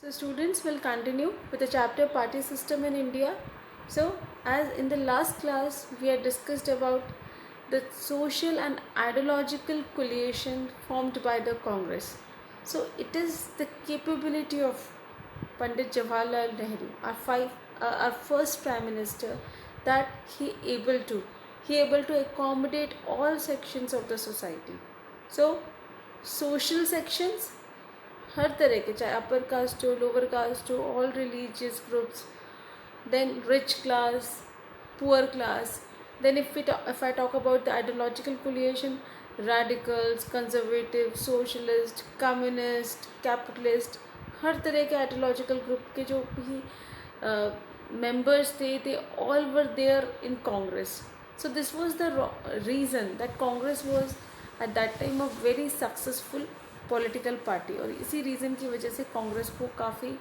So students will continue with the chapter party system in India. So as in the last class we had discussed about the social and ideological coalition formed by the Congress. So it is the capability of Pandit Jawaharlal Nehru, our first Prime Minister, that he able to accommodate all sections of the society. So social sections हर तरह के, चाहे upper caste हो, lower caste हो, all religious groups, then rich class, poor class. Then if I talk about the ideological coalition, radicals, conservative, socialist, communist, capitalist, हर तरह के ideological group के जो भी members थे, they all were there in Congress. So this was the reason that Congress was at that time a very successful political party. और इसी reason की वजह से कांग्रेस को काफ़ी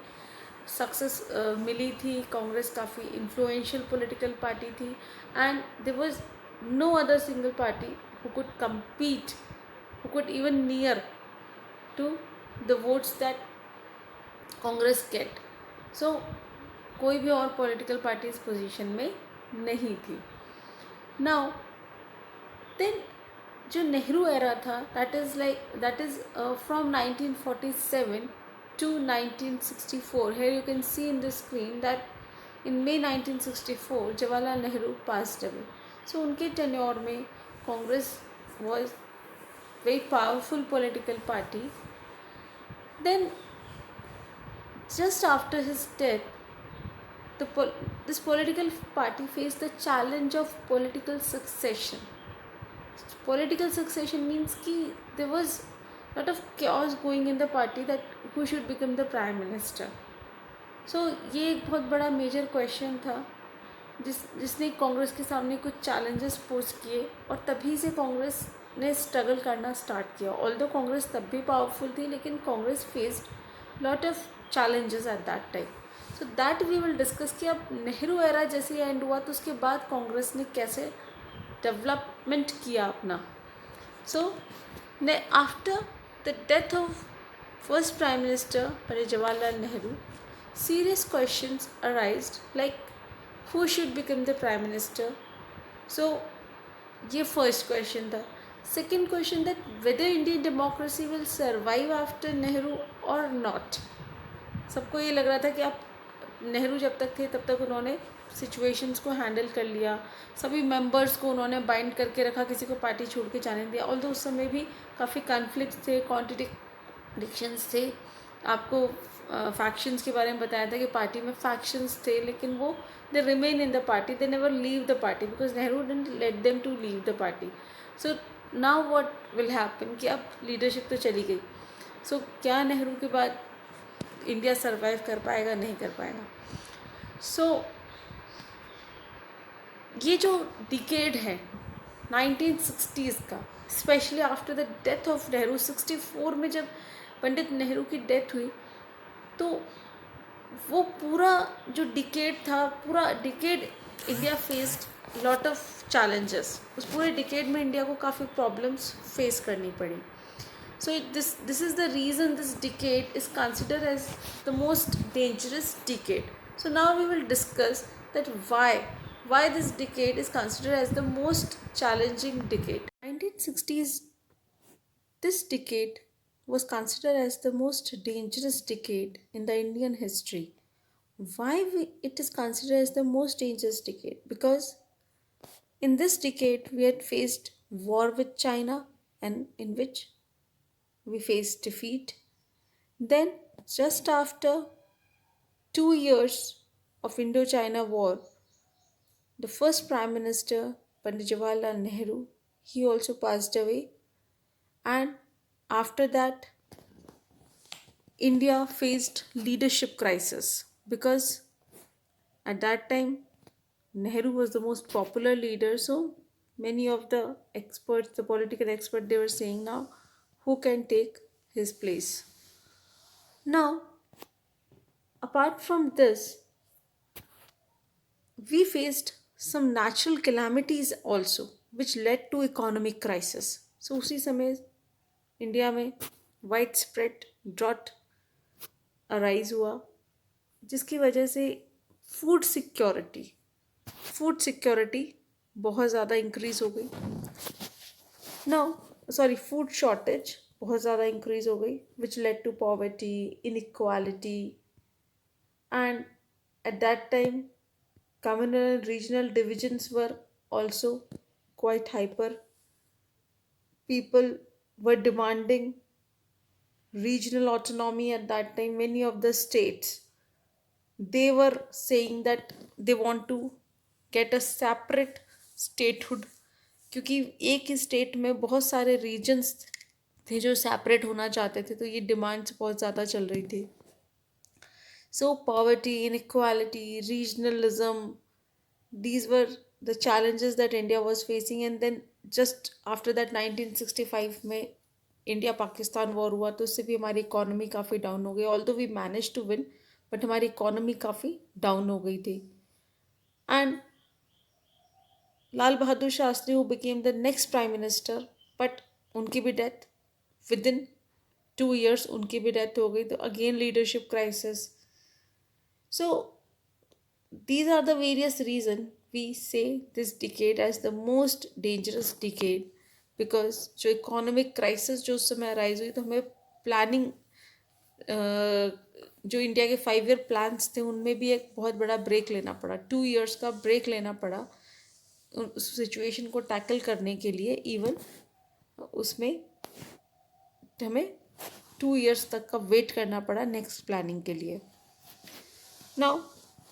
सक्सेस मिली थी. कांग्रेस काफ़ी इन्फ्लुएंशियल पॉलिटिकल पार्टी थी and there was no other single party who could compete, who could even near to the votes that Congress get. So कोई भी और पॉलिटिकल पार्टी इस पोजीशन में नहीं थी. नाउ देन जो नेहरू एरा था, that is from 1947 to 1964. Here you can see in the screen that in May 1964 Jawaharlal Nehru passed away. So उनके tenure में Congress was very powerful political party. Then just after his death, this political party faced the challenge of political succession. Political succession means कि there was lot of chaos going in the party that who should become the prime minister. So ये एक बहुत बड़ा major question था जिसने कांग्रेस के सामने कुछ चैलेंजेस पोज किए और तभी से कांग्रेस ने स्ट्रगल करना स्टार्ट किया. ऑल्दो कांग्रेस तब भी पावरफुल थी लेकिन Congress faced lot of challenges at that time. So that we will discuss कि अब नेहरू एरा जैसे एंड हुआ तो उसके बाद कांग्रेस ने कैसे डेवलपमेंट किया अपना. So after the death of first Prime Minister Pandit Jawaharlal Nehru, serious questions arose like who should become the Prime Minister. So ये first question था. Second question that whether Indian democracy will survive after Nehru or not. सबको ये लग रहा था कि अब नेहरू जब तक थे तब तक उन्होंने सिचुएशंस को हैंडल कर लिया, सभी मेंबर्स को उन्होंने बाइंड करके रखा, किसी को पार्टी छोड़ के जाने दिया. ऑल्दो उस समय भी काफ़ी कॉन्फ्लिक्ट थे, कॉन्ट्रडिक्शंस थे. आपको फैक्शंस के बारे में बताया था कि पार्टी में फैक्शंस थे लेकिन वो they remain in the party, they never leave the party because Nehru didn't let them to leave the party. So now what will happen कि अब लीडरशिप तो चली गई. सो क्या नेहरू के बाद इंडिया सर्वाइव कर पाएगा, नहीं कर पाएगा. सो ये जो डिकेड है 1960s का, specially after the death of Nehru 64 में जब पंडित नेहरू की डेथ हुई तो वो पूरा जो डिकेड था, पूरा decade India faced lot of challenges. उस पूरे डिकेड में इंडिया को काफ़ी प्रॉब्लम्स फेस करनी पड़ी. So this is the reason this decade is considered as the most dangerous decade. So now we will discuss that why this decade is considered as the most challenging decade. 1960s, this decade was considered as the most dangerous decade in the Indian history. It is considered as the most dangerous decade? Because in this decade we had faced war with China and in which we faced defeat. Then, just after 2 years of Indo-China War, the first Prime Minister, Pandit Jawaharlal Nehru, he also passed away. And after that, India faced leadership crisis because at that time, Nehru was the most popular leader. So many of the experts, the political experts, they were saying now, who can take his place. Now, apart from this, we faced some natural calamities also which led to economic crisis. So उसी समय India में wide spread drought arise हुआ, जिसकी वजह से food security बहुत ज़्यादा increase हो गई। फूड शॉर्टेज बहुत ज़्यादा इंक्रीज़ हो गई, which led to poverty, inequality, and at that time communal and regional divisions were also quite hyper. People were demanding regional autonomy at that time. Many of the states, they were saying that they want to get a separate statehood, क्योंकि एक ही state में बहुत सारे regions थे जो separate होना चाहते थे, तो ये डिमांड्स बहुत ज़्यादा चल रही थी. So poverty, inequality, regionalism, these were the challenges that India was facing. And then just after that 1965 में इंडिया पाकिस्तान वॉर हुआ, तो उससे भी हमारी इकोनॉमी काफ़ी डाउन हो गई. Although we manage to win, but हमारी इकोनॉमी काफ़ी डाउन हो गई थी. And Lal Bahadur Shastri who became the next prime minister, but उनकी भी डेथ विद इन 2 years उनकी भी डेथ हो गई. तो again leadership crisis. So these are the various reasons we say this decade as the most dangerous decade, because जो economic crisis जो उस समय अराइज हुई, तो हमें प्लानिंग, जो इंडिया के 5 year प्लान्स थे उनमें भी एक बहुत बड़ा ब्रेक लेना पड़ा. 2 years का ब्रेक लेना पड़ा उस सिचुएशन को टैकल करने के लिए. इवन उसमें हमें 2 years तक का वेट करना पड़ा नेक्स्ट प्लानिंग के लिए. Now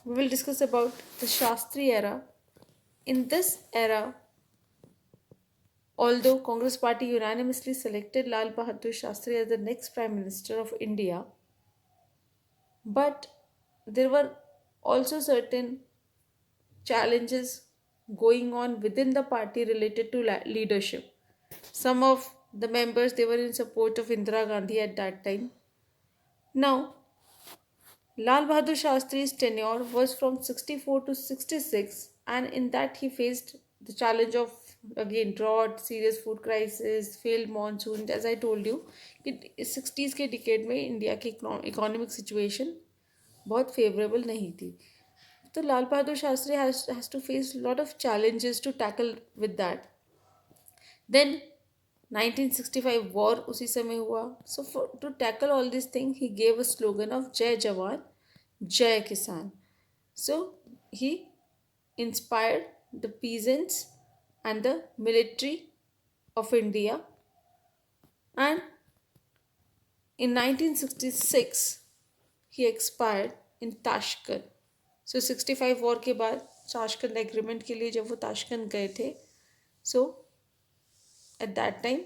we will discuss about the Shastri era. In this era, although Congress party unanimously selected Lal Bahadur Shastri as the next Prime Minister of India, but there were also certain challenges going on within the party related to leadership. Some of the members, they were in support of Indira Gandhi at that time. Now, Lal Bahadur Shastri's tenure was from 64 to 66, and in that he faced the challenge of again drought, serious food crisis, failed monsoon. As I told you कि 60s के decade में India की economic situation बहुत favourable नहीं थी. तो लाल Bahadur Shastri has to face a lot of challenges to tackle with that. Then 1965 war उसी समय हुआ. So to tackle all this thing, he gave a slogan of जय जवान जय किसान. So he inspired the peasants and the military of India. And in 1966 he expired in Tashkent. So 65 war के बाद Tashkent agreement के लिए जब वो ताशकंद गए थे, so एट दैट टाइम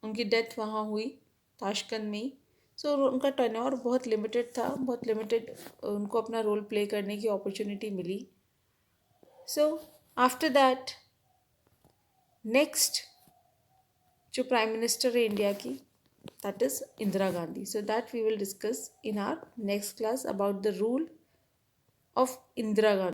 उनकी डेथ वहाँ हुई ताशकंद में ही. सो उनका टर्नओवर बहुत लिमिटेड था, बहुत लिमिटेड उनको अपना रोल प्ले करने की अपॉर्चुनिटी मिली. सो आफ्टर दैट नेक्स्ट जो प्राइम मिनिस्टर है इंडिया की, that is Indira Gandhi. So that we will discuss in our next class about the rule of Indira Gandhi.